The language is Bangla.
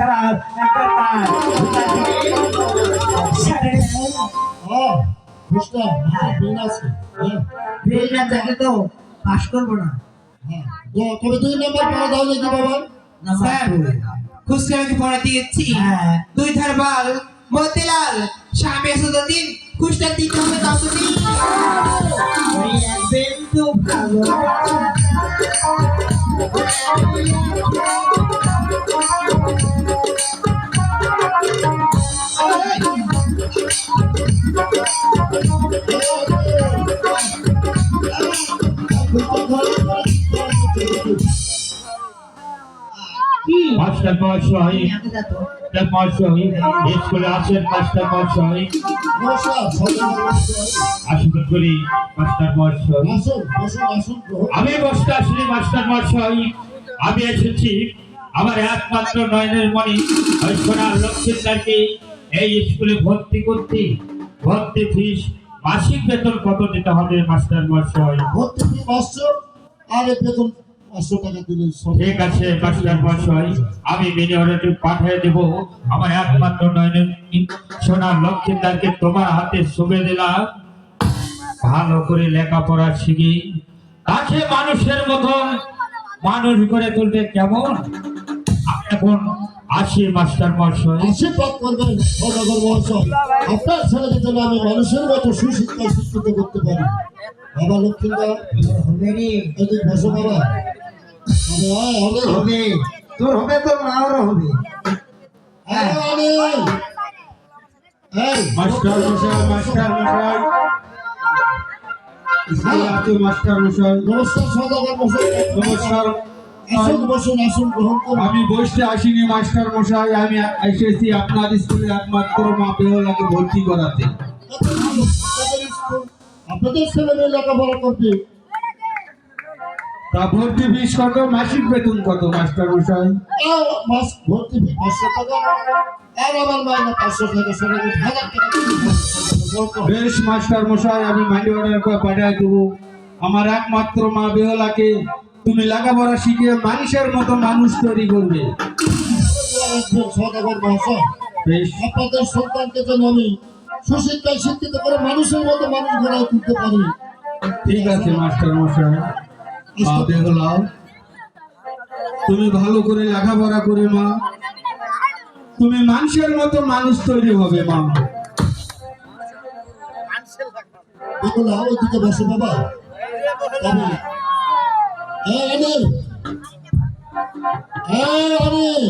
খারাপ একটা তার বুঝলাম ব্রেন আছে। ব্রেন না থাকে তো পাস করবো না। তবে 2 নম্বর পড়া দাও নাকি বাবা? স্যার খুশকি আমাকে পড়া দিয়েছি হ্যাঁ। 2 ধার বাল মতিলাল স্বামী সুদতিন খুশটা দিতে হবে ততদিন ওই একদিন তো ভালো মাস্টার মহাশয় আমি যাবো মহাশয় স্কুলে আসেন মাস্টার মহাশয় নমস্কার, আসুন করি মাস্টার মহাশয় আসুন বসুন আসুন গ্রহণ আমি বসতে আসলে মাস্টার মহাশয় আমি এসেছি আমার একমাত্র নয়নের মণি ওই সোনার লক্ষ্মীদারকে এই স্কুলে ভর্তি করতে ভর্তি ফিস মাসিক বেতন কত দিতে হবে মাস্টার মহাশয় ভর্তি ফি 500 আর এ বেতন 500 টাকা দিলে সব। ঠিক আছে মাস্টার মহাশয় আমি মিনি অর্ডারটি পাঠিয়ে দেব আমার একমাত্র নয়নের সোনার লক্ষ্মীদারকে তোমার হাতে শুভে দিলাম ভালো করে লেখাপড়া শিখি তাকে মানুষের মতন মানুষ করে তুলতে কেমন আমি এখন আসি মাস্টার মহাশয় আশীর্বাদ করবেন সদাগর মহাশয়, আপনার ছেলেকে যেন আমি মানুষের মতো সুশিক্ষায় শিক্ষিত করতে পারি। বাবা লক্ষ্মীন্দর হবে রে এদিক বসো বাবা। হবে হবে তোর হবে তোর মারও হবে মাস্টার মশাই মাস্টার মশাই স্কুলে আছে মাস্টার মশাই নমস্কার সদাগর মশাই, নমস্কার আসুন বসুন আসুন গ্রহণ করুন। আমি বসতে আসিনি মাস্টার মশাই আমি এসেছি আপনার স্কুলে একমাত্র মা বেহুলাকে ভর্তি করাতে আপনাদের স্কুল, আপনাদের ছেলে মেয়ে লেখাপড়া করবে, তা ভর্তি ফিস কত মাসিক বেতন কত মাস্টার মশাই আর মাস ভর্তি ফি 500 টাকা আর আমার মাইনা 500 টাকা সঙ্গে 1000 টাকা দিতে। বেশ মাস্টার মশাই আমি মানি অর্ডার করে পাঠিয়ে দেবো আমার একমাত্র মা বেহুলাকে তুমি লেখাপড়া শিখে মানুষের মতো মানুষ তৈরি করবে সদাগর মহাশয়, বেশ আপনাদের সন্তানকে যেন আমি সুশিক্ষায় শিক্ষিত করে মানুষের মতো মানুষ গড়ে তুলতে পারি। ঠিক আছে মাস্টার মশাই মা বেহুলা তুমি ভালো করে লেখাপড়া করে মা তুমি মানুষের মতো মানুষ তৈরি হবে মা বেগুলা ওইদিকে বসে বাবা। তবে অনিল, অনিল